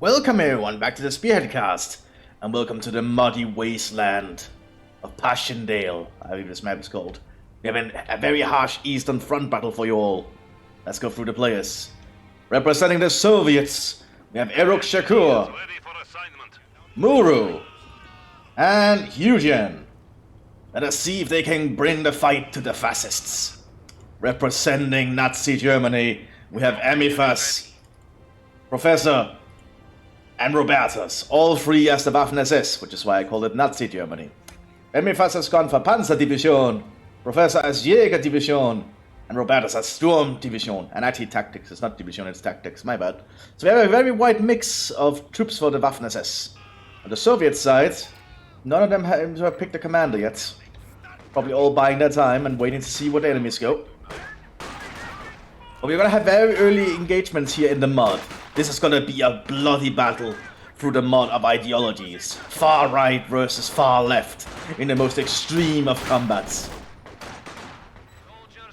Welcome everyone back to the Spearhead cast, and welcome to the muddy wasteland of Passchendaele, I believe this map is called. We have a very harsh Eastern Front battle for you all. Let's go through the players. Representing the Soviets, we have Erok Shakur, Muru, and Eugen. Let us see if they can bring the fight to the fascists. Representing Nazi Germany, we have Mthis, Professor, and Robertus, all three as the Waffen-SS, which is why I call it Nazi Germany. Mthis has gone for Panzerdivision, Professor as Jägerdivision, and Robertus as Sturmdivision. And actually tactics, it's not division, it's tactics, my bad. So we have a very wide mix of troops for the Waffen-SS. On the Soviet side, none of them have picked a commander yet. Probably all buying their time and waiting to see what the enemies go. But we're gonna have very early engagements here in the mud. This is gonna be a bloody battle through the mud of ideologies. Far right versus far left in the most extreme of combats.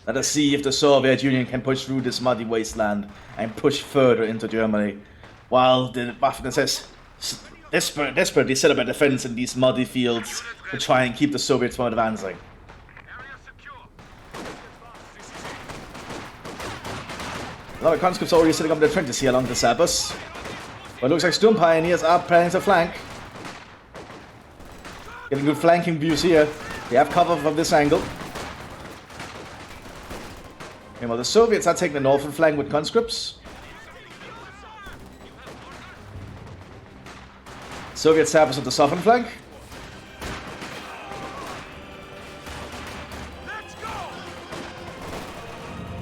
Let us see if the Soviet Union can push through this muddy wasteland and push further into Germany, while the Waffen-SS desperately set up a defense in these muddy fields to try and keep the Soviets from advancing. A lot of conscripts already sitting up their trenches here along the Sabas. But it looks like Sturm Pioneers are planning to flank. Getting good flanking views here. They have cover from this angle. Okay, well, the Soviets are taking the northern flank with conscripts. Soviet Sabas on the southern flank.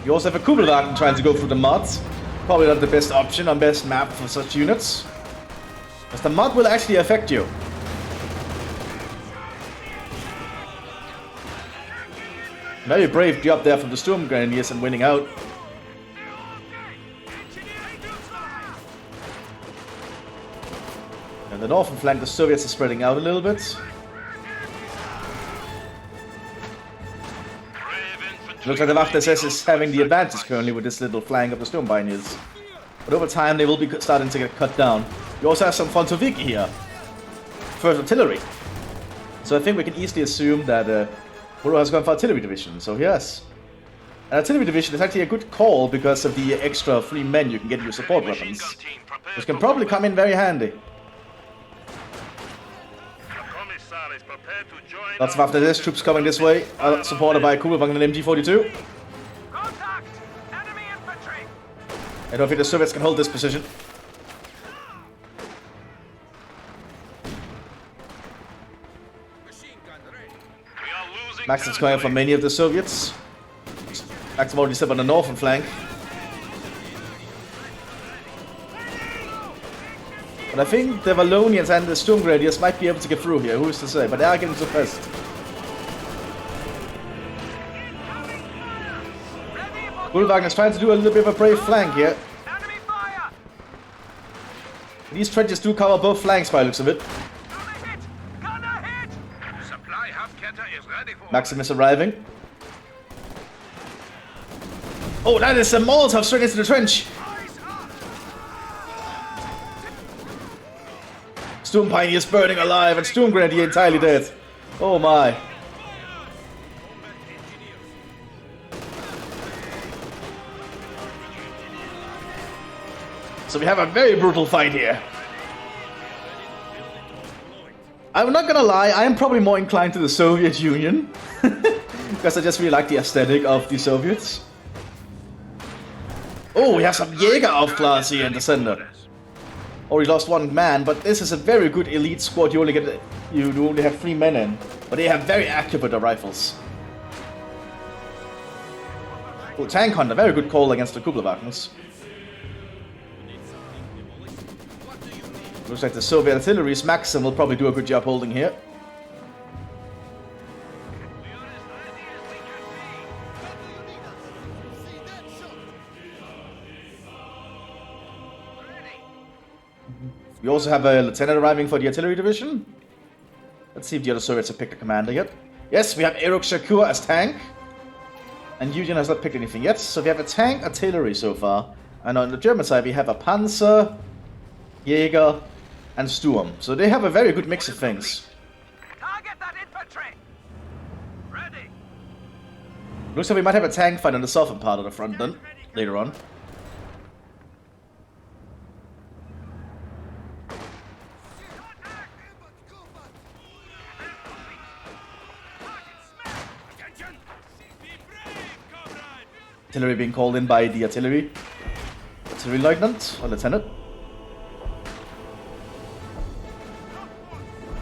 You also have a Kugelwagen trying to go through the mud. Probably not the best option on best map for such units, because the mud will actually affect you. Very brave job there from the Sturm Grenadiers and winning out. And the northern flank, the Soviets are spreading out a little bit. Looks like the Waffen-SS is having the advantage currently with this little flank of the Sturm Pioneers. But over time they will be starting to get cut down. You also have some Frontoviki here. First artillery. So I think we can easily assume that Muru has gone for artillery division. So yes. An artillery division is actually a good call because of the extra 3 men you can get your support weapons, which can probably come in very handy. Lots of Waffen-SS troops coming this way, supported by Kugelwagen and MG42. I don't think the Soviets can hold this position. Max is going for many of the Soviets. Max already set on the northern flank. But I think the Wallonians and the Sturm Grenadiers might be able to get through here, who is to say, but they are getting suppressed. Kugelwagen is trying to do a little bit of a brave flank here. These trenches do cover both flanks by the looks of it. Maximus arriving. Oh, that is a Molotov straight into the trench! Sturm Pioneer is burning alive and Sturm Grenadier entirely dead. Oh my. So we have a very brutal fight here. I'm not gonna lie, I am probably more inclined to the Soviet Union. Because I just really like the aesthetic of the Soviets. Oh, we have some Jäger outclass here in the center. Already lost 1 man, but this is a very good elite squad. You only have 3 men in, but they have very accurate rifles. Oh, Tank Hunter, very good call against the Kugelwagens. Looks like the Soviet artillery's Maxim will probably do a good job holding here. We also have a lieutenant arriving for the artillery division. Let's see if the other Soviets have picked a commander yet. Yes, we have Erok Shakur as tank. And Eugen has not picked anything yet. So we have a tank artillery so far. And on the German side we have a Panzer, Jäger, and Sturm. So they have a very good mix of things. Target that infantry. Ready. Looks like we might have a tank fight on the southern part of the front then, later on. Artillery being called in by the artillery lieutenant or lieutenant.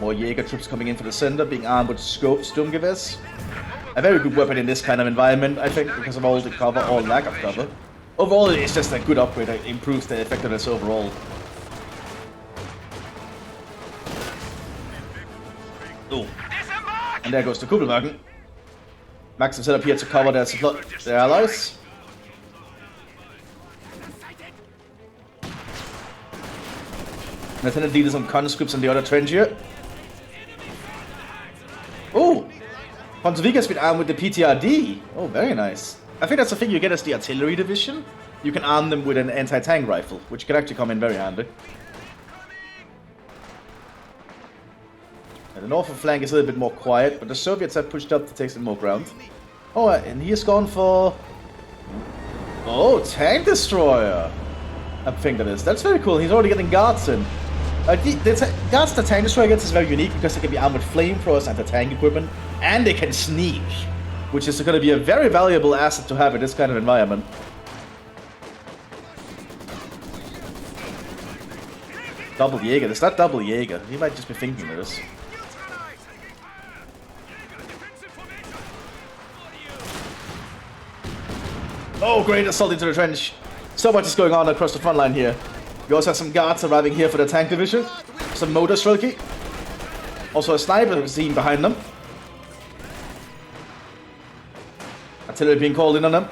More Jaeger troops coming in for the center, being armed with scopes, Sturmgewehrs. A very good weapon in this kind of environment, I think, because of all the cover or lack of cover. Overall, it's just a good upgrade that improves the effectiveness overall. Ooh. And there goes the Kugelwagen. Max is set up here to cover their allies. Lieutenant leaders some conscripts in the other trench here. Oh! Pontovic has been armed with the PTRD. Oh, very nice. I think that's the thing you get as the artillery division. You can arm them with an anti-tank rifle, which can actually come in very handy. And the northern flank is a little bit more quiet, but the Soviets have pushed up to take some more ground. Oh, and he has gone for... Oh, tank destroyer! I think that is. That's very cool. He's already getting guards in. The guards the tank destroyer gets is very unique because they can be armed with flamethrowers and the tank equipment, and they can sneak, which is going to be a very valuable asset to have in this kind of environment. Double Jaeger. It's not double Jaeger. He might just be thinking of this. Oh, great assault into the trench. So much is going on across the front line here. We also have some guards arriving here for the tank division. Some motor Strelki. Also a sniper seen behind them. Artillery being called in on them.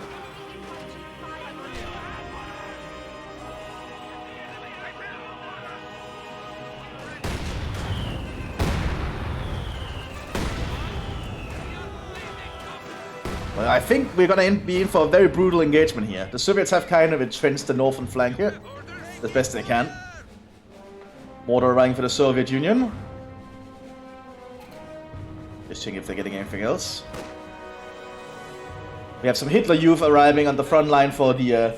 Well, I think we're gonna be in for a very brutal engagement here. The Soviets have kind of entrenched the northern flank here as best they can. Mortar arriving for the Soviet Union. Just checking if they're getting anything else. We have some Hitler Youth arriving on the front line for the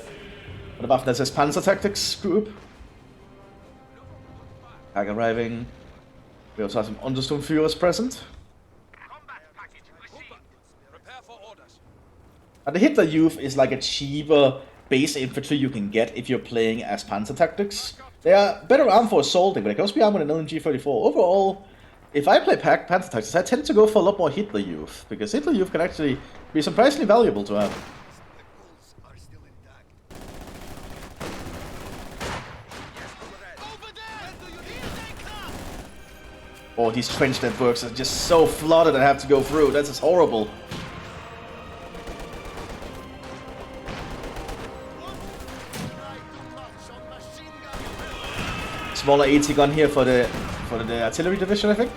Waffen-SS Panzer Tactics group. Hag arriving. We also have some Untersturmführers present. And the Hitler Youth is like a cheaper base infantry you can get if you're playing as Panzer Tactics. They are better armed for assaulting, but they can also be armed with an LMG-34. Overall, if I play Panzer Tactics, I tend to go for a lot more Hitler Youth, because Hitler Youth can actually be surprisingly valuable to have. Oh, these trench networks are just so flooded I have to go through. That's just horrible. Smaller AT gun here for the artillery division, I think.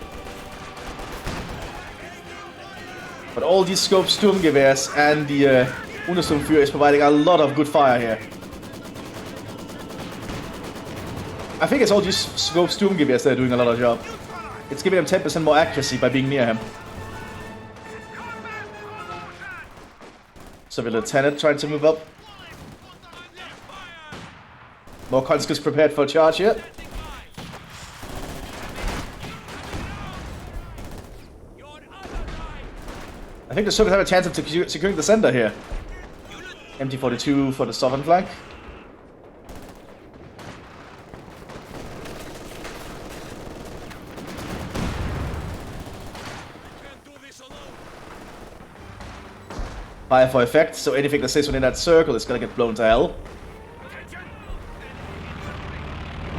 But all these scope Sturmgewehrs and the Untersturmführer is providing a lot of good fire here. I think it's all these scope Sturmgewehrs that are doing a lot of job. It's giving them 10% more accuracy by being near him. So the lieutenant trying to move up. More conscripts prepared for a charge here. I think the Soviets have a chance of securing the center here. MT-42 for the southern flank. Fire for effect, so anything that stays within that circle is gonna get blown to hell.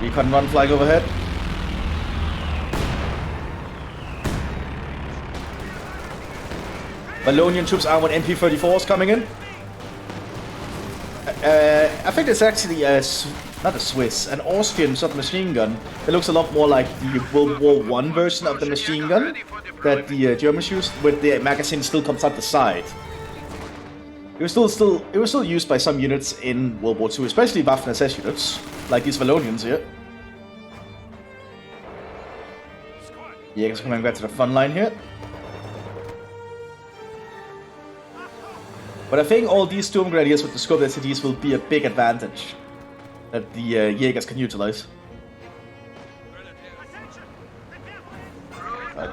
Recon run flying overhead. Wallonian troops armed with MP-34s coming in. I think it's actually not a Swiss, an Austrian submachine gun. It looks a lot more like the World War I version of the machine gun that the Germans used, with the magazine still comes out the side. It was still used by some units in World War II, especially Waffen-SS units, like these Wallonians here. Jägers coming back to the front line here. But I think all these Storm Grenadiers with the scope SCDs will be a big advantage that the Jägers can utilize.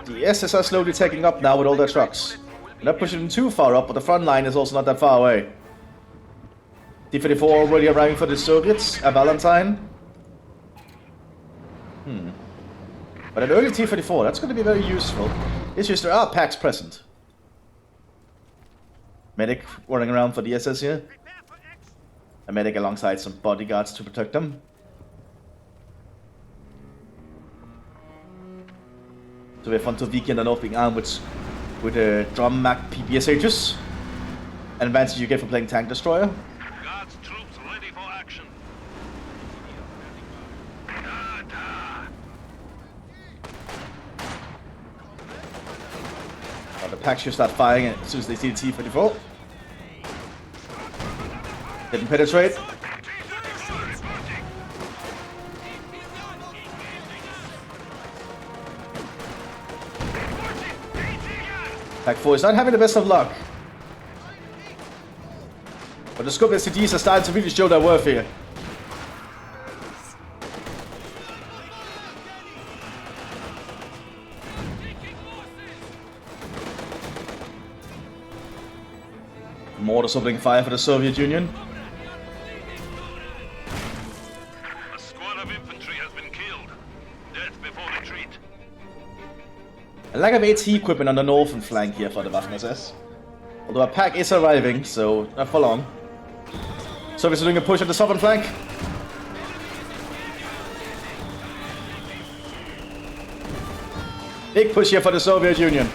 The SS are slowly taking up now with all their trucks. They're not pushing them too far up, but the front line is also not that far away. T-34 already arriving for the Soviets, a Valentine. But an early T-34, that's going to be very useful. It's just there are packs present. Medic running around for the SS here. A medic alongside some bodyguards to protect them. So we have Front Weekend and off being armed with drum Mac PPSHs. An advantage you get for playing Tank Destroyer. Guards troops ready for action. The packs should start firing as soon as they see the T-34. Didn't penetrate. Pack 4 is not having the best of luck. But the scope SCDs are starting to really show their worth here. Mortars opening fire for the Soviet Union. A squad of infantry has been killed. Death before retreat. A lack of AT equipment on the northern flank here for the Waffen-SS. Although a pack is arriving, so not for long. Soviets are doing a push on the southern flank. Big push here for the Soviet Union.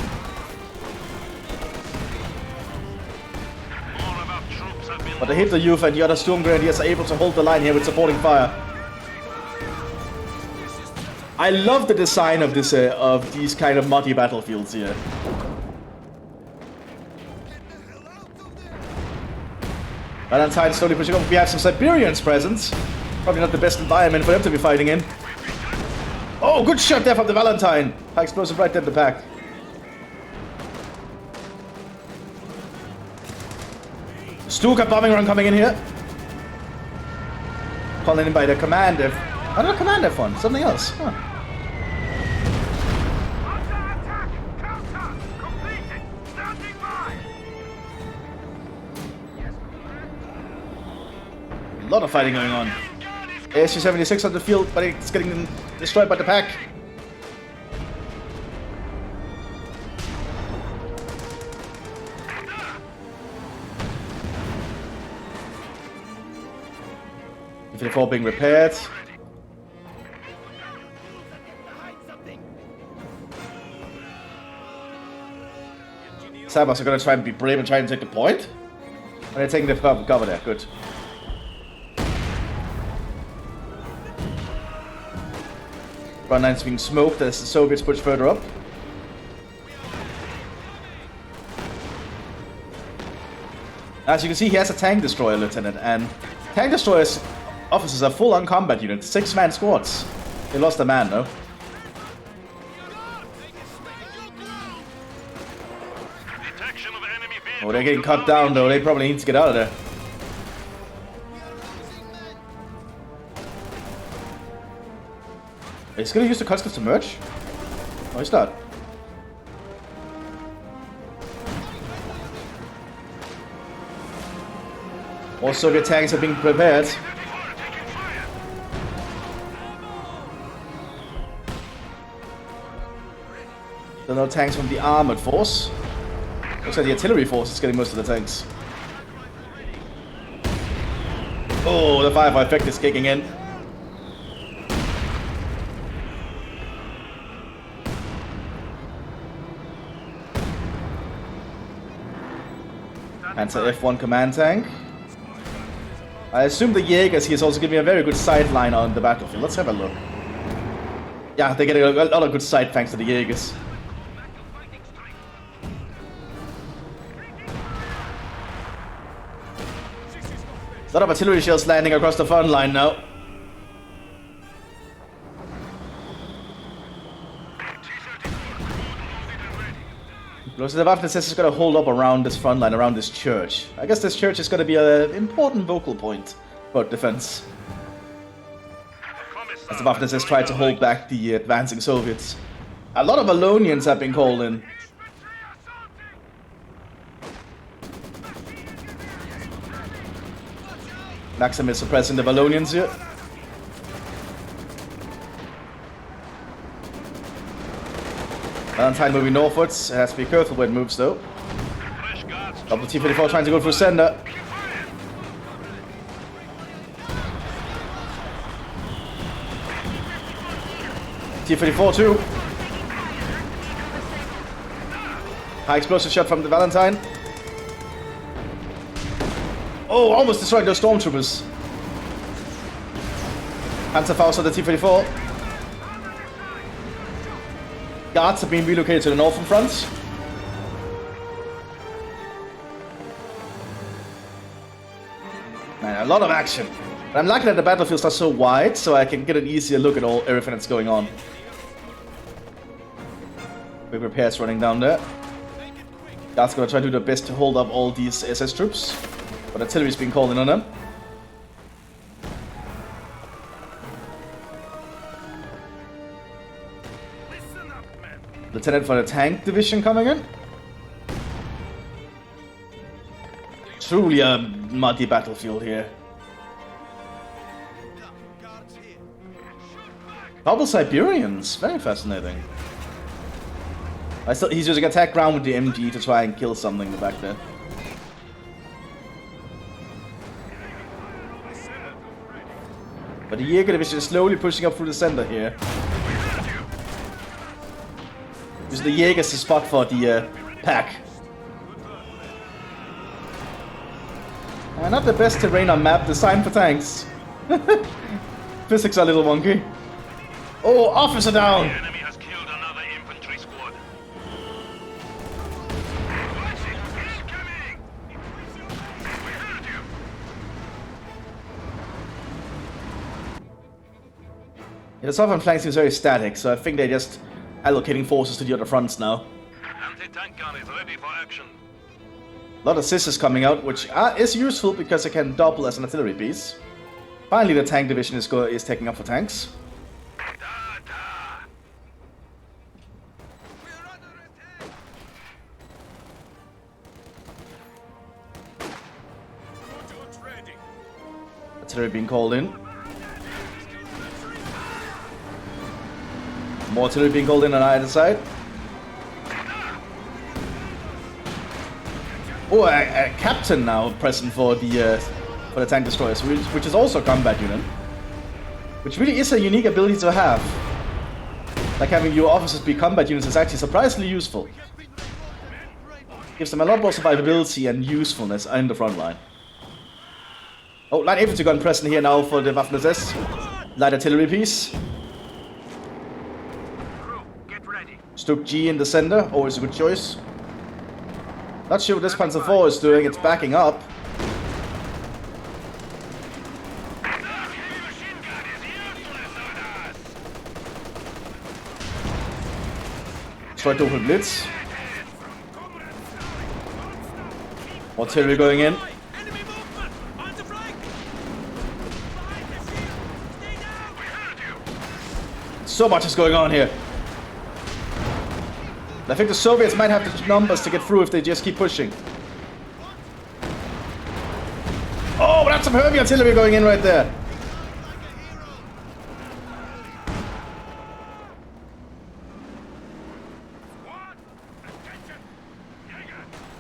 But the Hitler Youth and the other Storm Grenadiers are able to hold the line here with supporting fire. I love the design of this of these kind of muddy battlefields here. Valentine slowly pushing up. We have some Siberians present. Probably not the best environment for them to be fighting in. Oh, good shot there from the Valentine. High explosive right there in the pack. Stuka bombing run coming in here. Calling in by the commander. Oh, not commander one, something else. Huh. A lot of fighting going on. SU-76 on the field, but it's getting destroyed by the pack. T-34 being repaired. Sabers are going to try and be brave and try and take the point. And they're taking the cover there. Good. Front line's being smoked as the Soviets push further up. As you can see, he has a tank destroyer, Lieutenant, and tank destroyers officers are full-on combat units, 6-man squads. They lost a man, though. Oh, they're getting cut down, though. They probably need to get out of there. He's gonna use the Kuskers to merge? Oh, he's not. All Soviet tanks are being prepared. There are no tanks from the armored force. Looks like the artillery force is getting most of the tanks. Oh, the Firefly effect is kicking in. Panzer F1 command tank. I assume the Jaegers here is also giving me a very good sideline on the battlefield. Let's have a look. Yeah, they're getting a lot of good sight thanks to the Jaegers. A lot of artillery shells landing across the front line now. Looks like the Mthis is going to hold up around this front line, around this church. I guess this church is going to be an important vocal point for defense. As the Mthis has tried to hold back the advancing Soviets. A lot of Valonians have been called in. Maxim is suppressing the Valonians here. Valentine moving northwards. It has to be careful when it moves though. Double T-54 trying to go through center. T-54 too. High explosive shot from the Valentine. Oh, almost destroyed those stormtroopers. Panzerfaust on the T-34. Guards are being relocated to the northern front. Man, a lot of action. And I'm lucky that the battlefields are so wide, so I can get an easier look at everything that's going on. Big repairs running down there. Guards gonna try to do their best to hold up all these SS troops, but artillery's being called in on them. Lieutenant for the tank division coming in. Truly a muddy battlefield here. Double Siberians, very fascinating. He's using attack ground with the MG to try and kill something in the back there. But the Jaeger division is slowly pushing up through the center here. Using the Jaegers to spot for the pack. Not the best terrain on map designed for tanks. Physics are a little wonky. Oh, officer down! The enemy has killed another infantry squad. Incoming! We heard you. The southern flank seems very static, so I think they're just allocating forces to the other fronts now. Anti-tank gun is ready for action. A lot of scissors coming out, which is useful because it can double as an artillery piece. Finally, the tank division is taking up for tanks. Artillery being called in. More artillery being called in on either side. Oh, a captain now present for the tank destroyers, which is also a combat unit. Which really is a unique ability to have. Like having your officers be combat units is actually surprisingly useful. Gives them a lot more survivability and usefulness in the front line. Oh, light infantry gun present here now for the Waffen-SS. Light artillery piece. Stuk G in the center, always a good choice. Not sure what this Panzer IV is doing, it's backing up. Try to open Blitz. Artillery going in. So much is going on here. I think the Soviets might have the numbers to get through if they just keep pushing. Oh, that's some heavy artillery going in right there.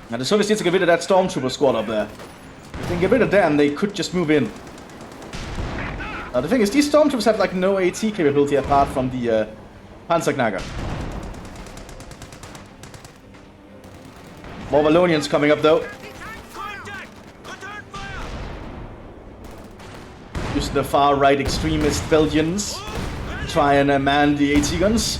Now the Soviets need to get rid of that stormtrooper squad up there. If they can get rid of them, they could just move in. Now the thing is, these stormtroopers have like no AT capability apart from the Panzerknager. More Valonians coming up though. Using the far right extremist Belgians to try and man the AT guns.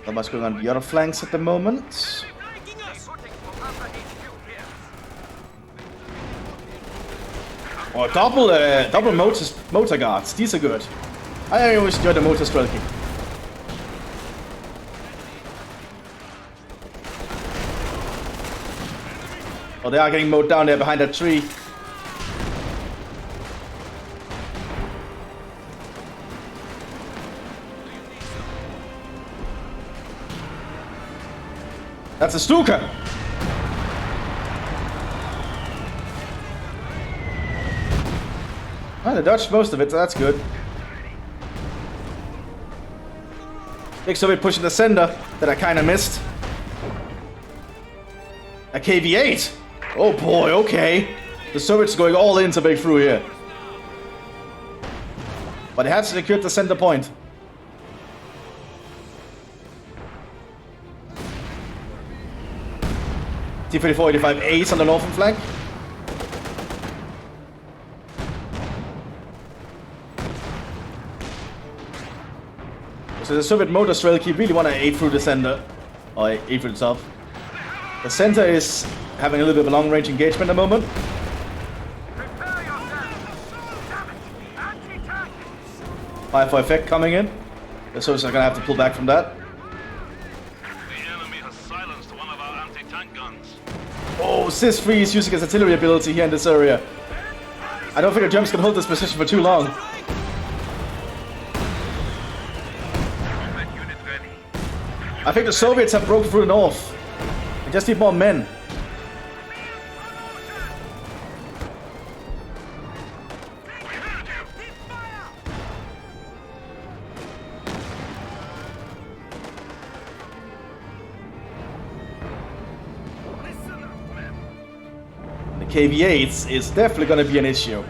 Not much going on the other flanks at the moment. Oh, double motor guards. These are good. I always enjoy the motor stroking. Oh, they are getting mowed down there behind that tree. That's a Stuka! Well, they dodged most of it, so that's good. Big Soviet pushing the sender that I kinda missed. A KV-8! Oh boy, okay. The Soviets going all in to break through here. But they had secured the center point. T-34-85 Ace on the northern flank. So the Soviet motor Strelki really want to aid through the center. Or aid through the south. The center is having a little bit of a long-range engagement at the moment. Fire for effect coming in. The Soviets are going to have to pull back from that. Oh, Sis-3 is using his artillery ability here in this area. I don't think the Germans can hold this position for too long. I think the Soviets have broken through the north. They just need more men. KV-8s is definitely going to be an issue.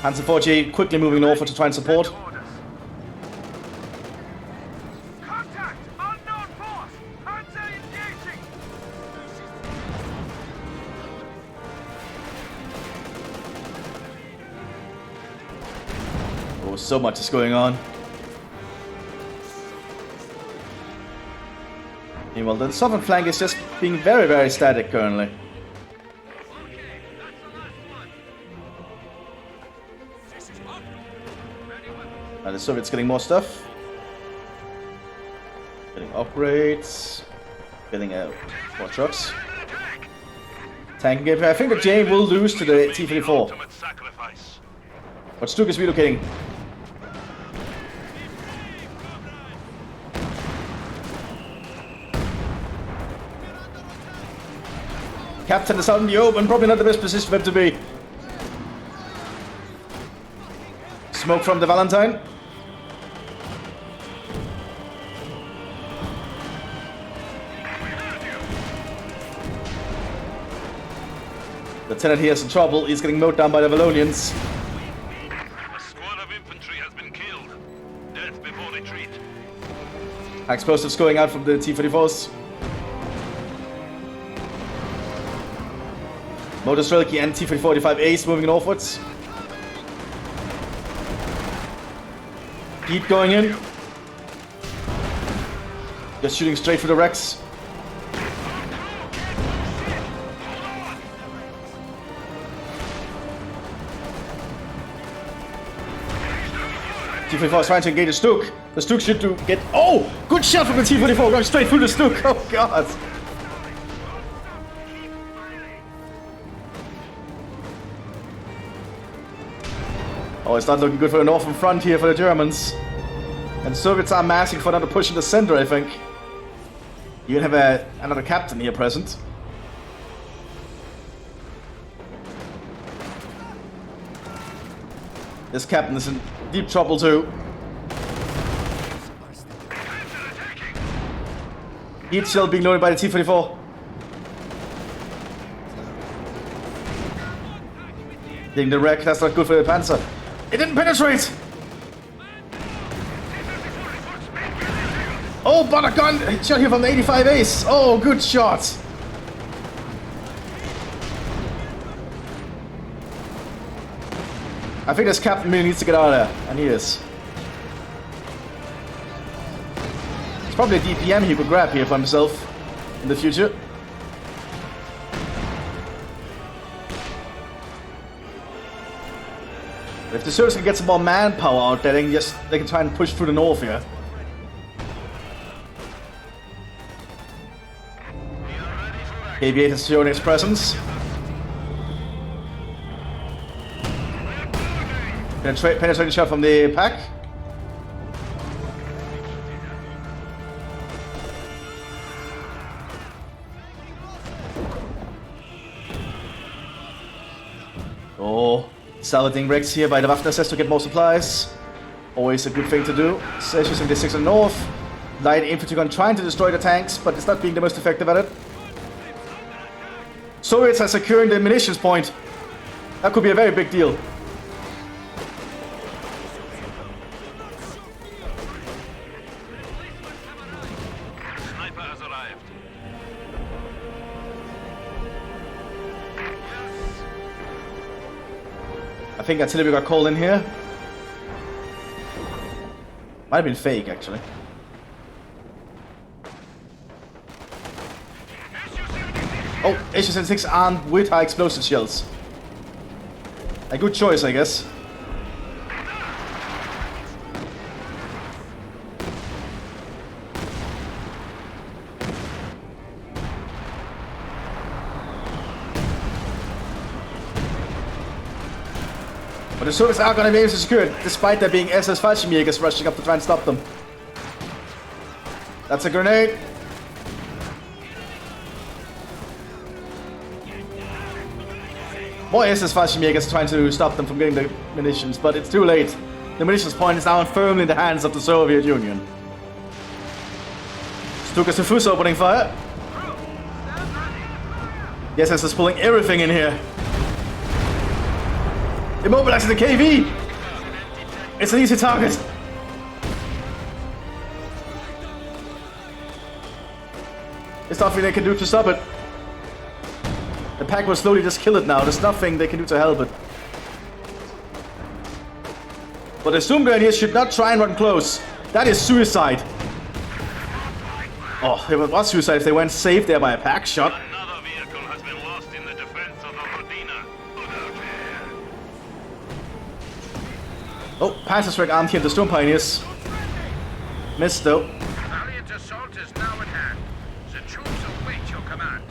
Panzer 4J quickly moving northward to try and support. Contact! Unknown force! Panzer engaging! Oh, so much is going on. Meanwhile, the southern flank is just being very, very static currently. The Soviets getting more stuff. Getting upgrades. Getting more trucks. Tank game. I think the J will lose to the T-34. But Stuk is relocating. Captain is out in the open, probably not the best position for him to be. Smoke from the Valentine. Lieutenant here is in trouble, he's getting mowed down by the Valonians. A squad of infantry has been killed. Death before retreat. Explosives going out from the T-34s. Motor Strelki and T-34-85 Ace moving northwards. Pete going in. Just shooting straight for the wrecks. T-34 is trying to engage the Stuk. The Stuk should do get... Oh! Good shot from the T-34 going straight through the Stuk. Oh god. Oh, it's not looking good for the northern front here for the Germans. And Soviets are massing for another push in the center, I think. You have another captain here present. This captain is in deep trouble too. Heat shield being loaded by the T-34. Hitting the wreck, that's not good for the Panzer. It didn't penetrate! Oh, but a gun shot here from the 85 Ace. Oh, good shot. I think this captain really needs to get out of there, and he is. It's probably a DPM he could grab here for himself in the future. If the Soviets can get some more manpower out there, they can try and push through the north here. KV-8 is showing its presence. Penetrating shot from the pack. Oh, salvaging wrecks here by the Waffen SS to get more supplies. Always a good thing to do. Sessions in the 6 on north. Light infantry gun trying to destroy the tanks, but it's not being the most effective at it. Soviets are securing the munitions point. That could be a very big deal. Sniper has arrived. I think artillery got called in here. Might have been fake, actually. Oh, HU-76 armed with high explosive shells. A good choice, I guess. But the Soviets are gonna be able to secure it, despite there being SS Fallschirmjägers rushing up to try and stop them. That's a grenade. More SS Fallschirmjägers trying to stop them from getting the munitions, but it's too late. The munitions point is now firmly in the hands of the Soviet Union. Stukas to Fuß opening fire. The SS is pulling everything in here. Immobilizing the KV! It's an easy target. There's nothing they can do to stop it. The pack will slowly just kill it now. There's nothing they can do to help it. But the Storm Grenadiers should not try and run close. That is suicide. Oh, it was suicide if they went safe there by a pack shot. Another vehicle has been lost in the defense of the Rodina. Oh, Panzerstrike armed here, the Storm Pioneers. Missed though. Valiant assault is now at hand. The troops await your command.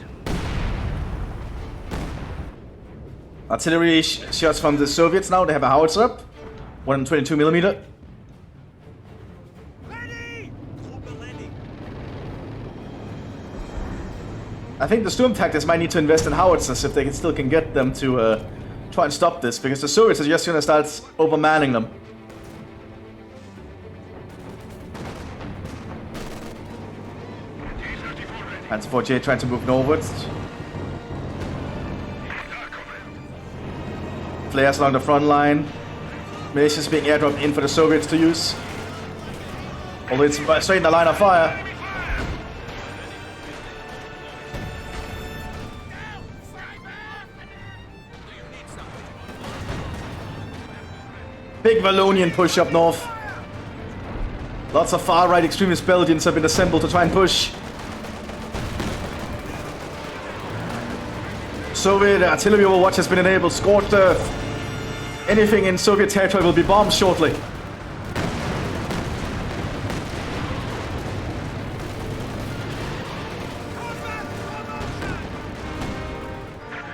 Artillery shots from the Soviets now. They have a howitzer up. 122mm. I think the Storm tactics might need to invest in howitzers if they still can get them to try and stop this, because the Soviets are just going to start overmanning them. Panzer 48 trying to move northwards. Flares along the front line. Munitions being airdropped in for the Soviets to use. Although it's straight in the line of fire. Big Wallonian push up north. Lots of far-right extremist Belgians have been assembled to try and push. Soviet artillery overwatch has been enabled. Scorched earth. Anything in Soviet territory will be bombed shortly.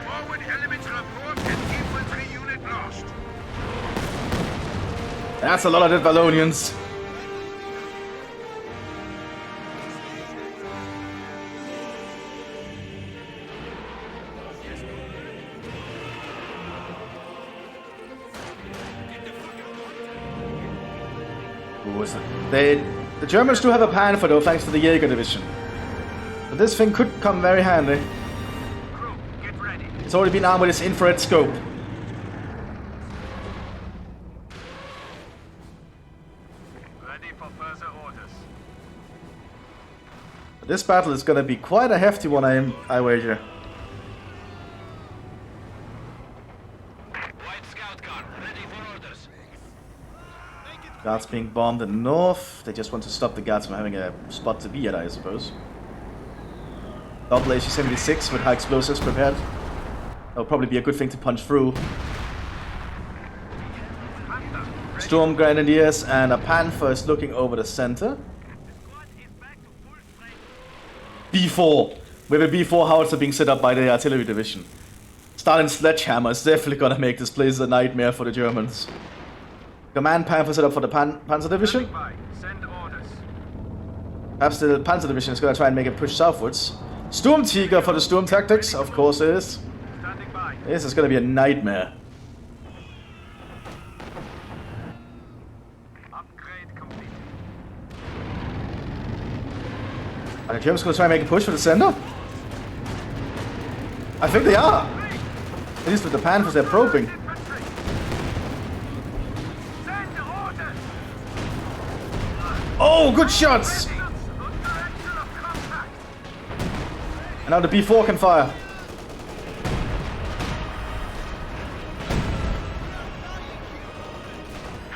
Forward elements report an infantry unit lost. That's a lot of dead Wallonians. The Germans do have a Panther though, thanks to the Jaeger division. But this thing could come very handy. Crew, get ready. It's already been armed with its infrared scope. Ready for further orders. But this battle is gonna be quite a hefty one, I wager. White scout car, ready for orders. Guards being bombed in the north. They just want to stop the guards from having a spot to be at, I suppose. Double HU-76 with high explosives prepared. That'll probably be a good thing to punch through. Storm Grenadiers and a Panther is looking over the center. B4. We have a B4 howitzer being set up by the artillery division. Starting Sledgehammer is definitely gonna make this place a nightmare for the Germans. Command Panther set up for the Panzer division. Send orders. Perhaps the Panzer division is gonna try and make a push southwards. Storm Tiger for the Storm Tactics, of course it is. Standing by. This is gonna be a nightmare. Upgrade complete. Are the Germans gonna try and make a push for the center? I think they are. At least with the Panthers, they're probing. Infantry. Send orders. Oh, good shots! Under action of contact. And now the B4 can fire.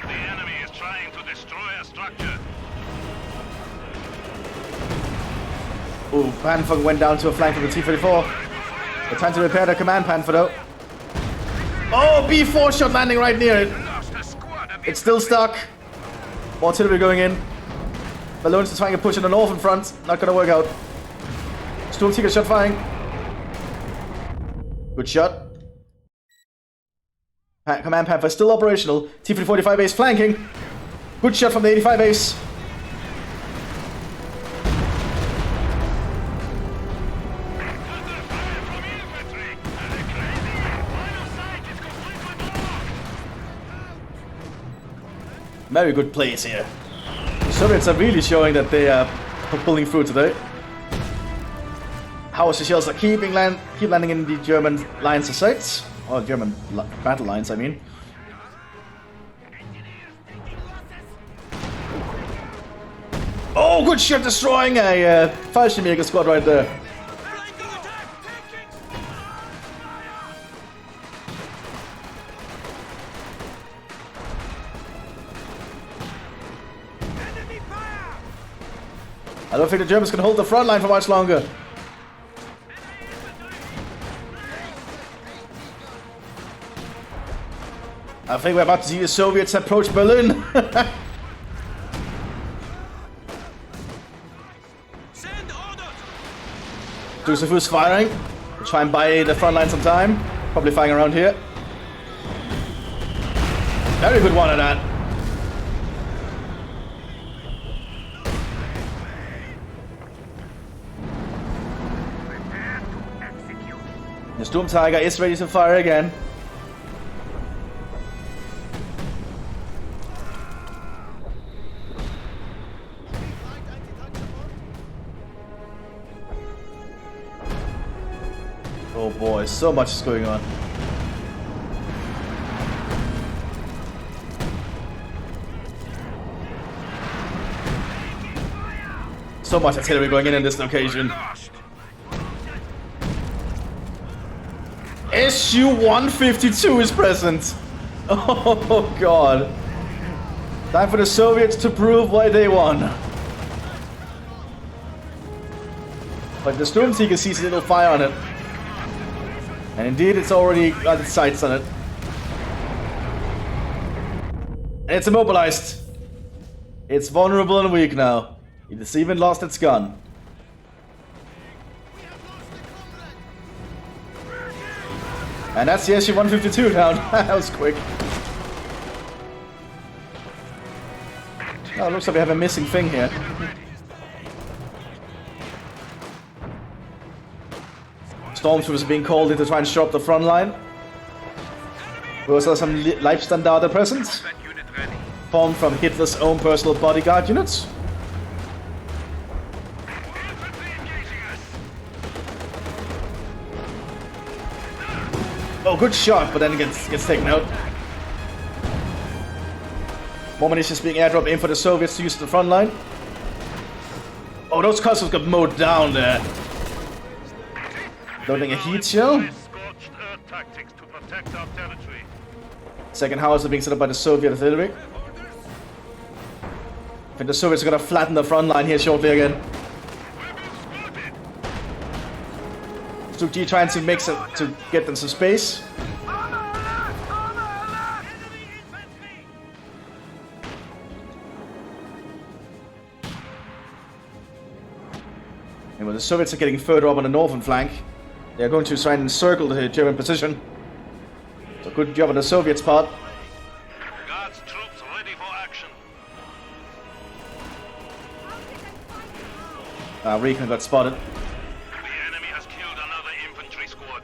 The enemy is trying to destroy a structure. Ooh, Panther went down to a flank of the T-34. They're trying to repair their command Panther though. Oh, B4 shot landing right near it. Lost a squad of It's still stuck. More artillery going in. Balloons are trying to push in the northern front. Not gonna work out. Storm Tiger shot firing. Good shot. Command Panther still operational. T-45 base flanking. Good shot from the 85 base. Very good plays here. The Soviets are really showing that they are pulling through today. Howitzer shells are keep landing in the German lines of sight. Or German battle lines, I mean. Oh, good shot destroying a Fallschirmjäger squad right there. I don't think the Germans can hold the front line for much longer. I think we're about to see the Soviets approach Berlin. Dusafus firing. We'll try and buy the front line some time. Probably firing around here. Very good one at that. Prepare to execute. The Storm Tiger is ready to fire again. Oh boy, so much is going on. So much artillery going in this location. Lost. Su-152 is present. Oh god. Time for the Soviets to prove why they won. But the Storm Tiger sees a little fire on it. And indeed, it's already got its sights on it. And it's immobilized. It's vulnerable and weak now. It has even lost its gun. And that's the Su-152 down. That was quick. Oh, it looks like we have a missing thing here. Stormtroopers are being called in to try and shore up the front line. We also have some Leibstandarte present, Combat unit ready. formed from Hitler's own personal bodyguard units. Oh, good shot, but then it gets taken out. More munitions being airdropped in for the Soviets to use the front line. Oh, those castles got mowed down there. Loading a heat shell. Scorched earth tactics to protect our territory. Second howitzer being set up by the Soviet artillery. I think the Soviets are gonna flatten the front line here shortly again. Stuk G trying to mix it to get them some space. the Soviets are getting further up on the northern flank. They're going to try and encircle the German position. So good job on the Soviets' part. Guards troops ready for action. Recon got spotted. The enemy has killed another infantry squad.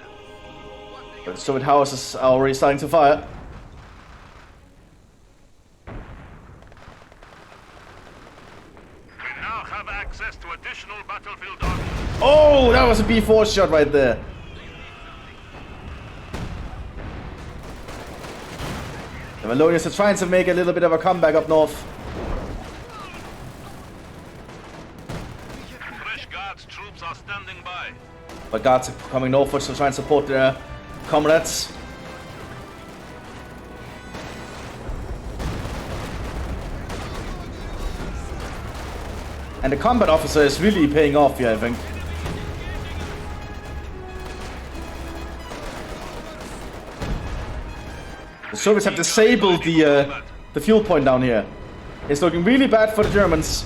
But the Soviet houses are already starting to fire. We now have access to additional battlefield options. Oh, that was a B4 shot right there. The Melonians are trying to make a little bit of a comeback up north. Fresh Guards troops are standing by. But Guards are coming northwards to try and support their comrades. And the combat officer is really paying off here, I think. The Soviets have disabled the fuel point down here. It's looking really bad for the Germans.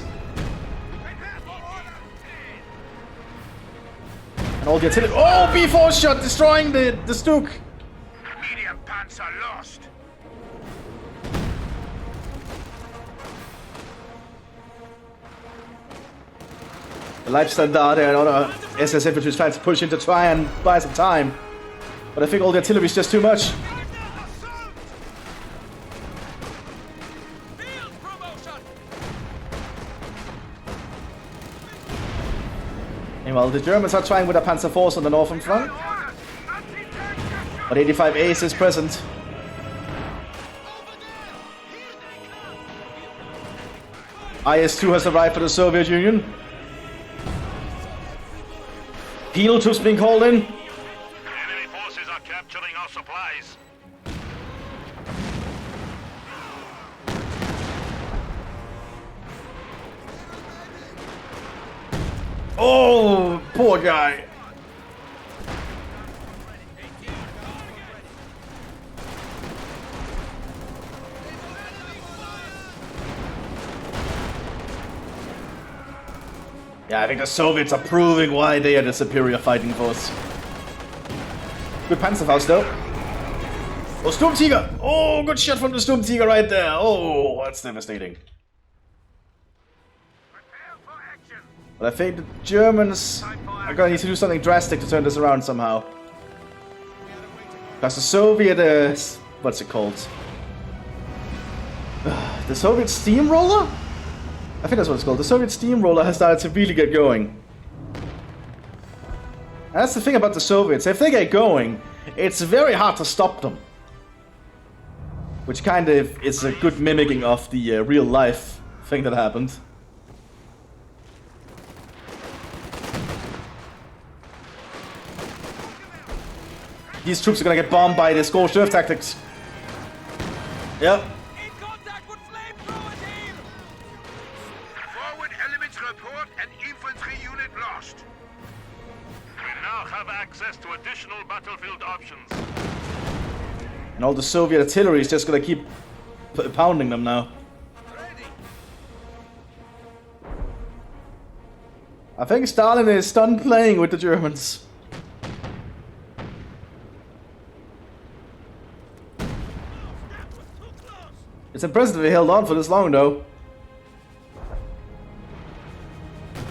And all the artillery. Oh, B4 shot destroying the Stuk. Medium panzer lost. The Leibstandard and other SS infantry is trying to push in to try and buy some time. But I think all the artillery is just too much. Meanwhile, the Germans are trying with a Panzer Force on the northern front. But 85 Ace is present. IS-2 has arrived for the Soviet Union. Penal troops being called in. Enemy forces are capturing our supplies. Oh, poor guy. Yeah, I think the Soviets are proving why they are the superior fighting force. Good Panzerfaust though. Oh, Sturmtiger! Oh, good shot from the Sturmtiger right there. Oh, that's devastating. But I think the Germans are going to need to do something drastic to turn this around somehow. Because the Soviet, what's it called? The Soviet steamroller? I think that's what it's called. The Soviet steamroller has started to really get going. And that's the thing about the Soviets. If they get going, it's very hard to stop them. Which kind of is a good mimicking of the real life thing that happened. These troops are gonna get bombed by the scorched earth tactics. Yep. In contact with flamethrower team! Forward elements report an infantry unit lost. We now have access to additional battlefield options. And all the Soviet artillery is just gonna keep pounding them now. I think Stalin is done playing with the Germans. It's impressive they held on for this long, though.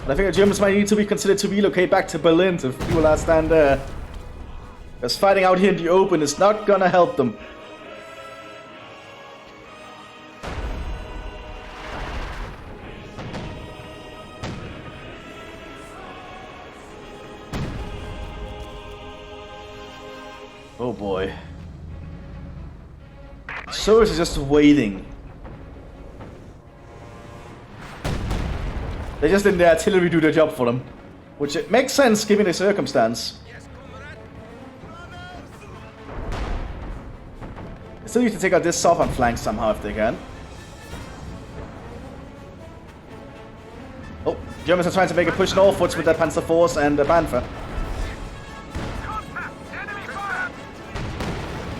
But I think the Germans might need to be considered to relocate back to Berlin to do a last stand there. Because fighting out here in the open is not gonna help them. Oh boy. Soviets are just waiting. They just let the artillery do their job for them. Which it makes sense given the circumstance. They still need to take out this southern flank somehow if they can. Oh, Germans are trying to make a push northwards with their Panzer Force and the Panther.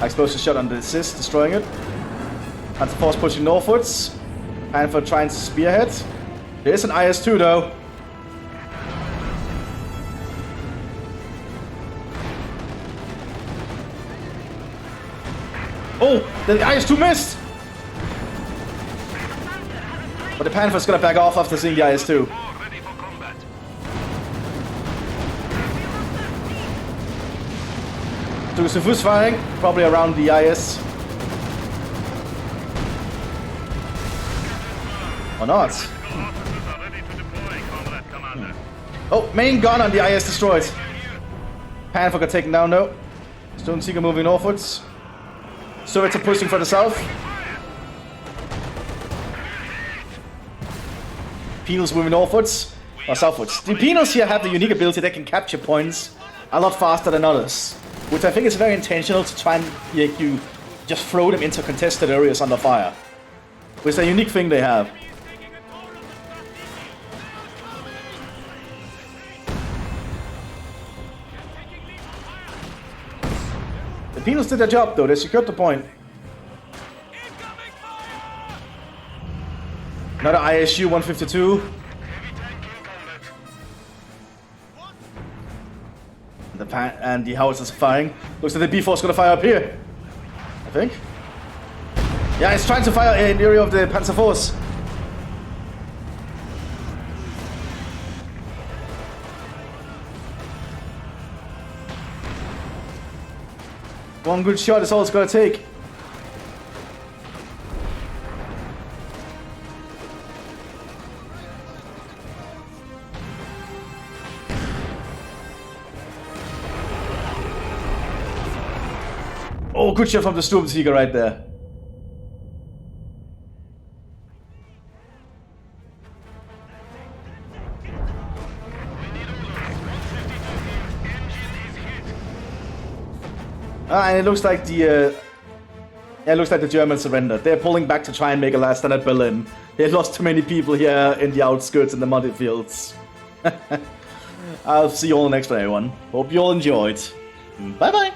Explosive shot on the assist, destroying it. Panzer Force pushing northwards. Panther trying to spearhead. There is an IS-2 though. Oh, the IS-2 missed! But the Panther's gonna back off after seeing the IS-2. Ready for combat. So Mthis firing, probably around the IS. Or not. Officers are ready to deploy, Comrade Commander. Oh, main gun on the IS destroyed. Panther got taken down though. Stone Seeker moving northwards. Soviets are pushing for the south. Penals moving northwards. Or southwards. The Penals here have the unique ability they can capture points a lot faster than others. Which I think is very intentional to try and make you just throw them into contested areas under fire. Which is a unique thing they have. The Penals did their job though, they secured the point. Another ISU 152. And the howitzers are firing. Looks like the B4 is gonna fire up here. I think. Yeah, it's trying to fire in the area of the Panzer Force. One good shot is all it's gonna take. Oh, good shot from the Storm Seeker right there. And it looks like the Germans surrendered. They're pulling back to try and make a last stand at Berlin. They lost too many people here in the outskirts in the muddy fields. I'll see you all next one, everyone. Hope you all enjoyed. Bye bye.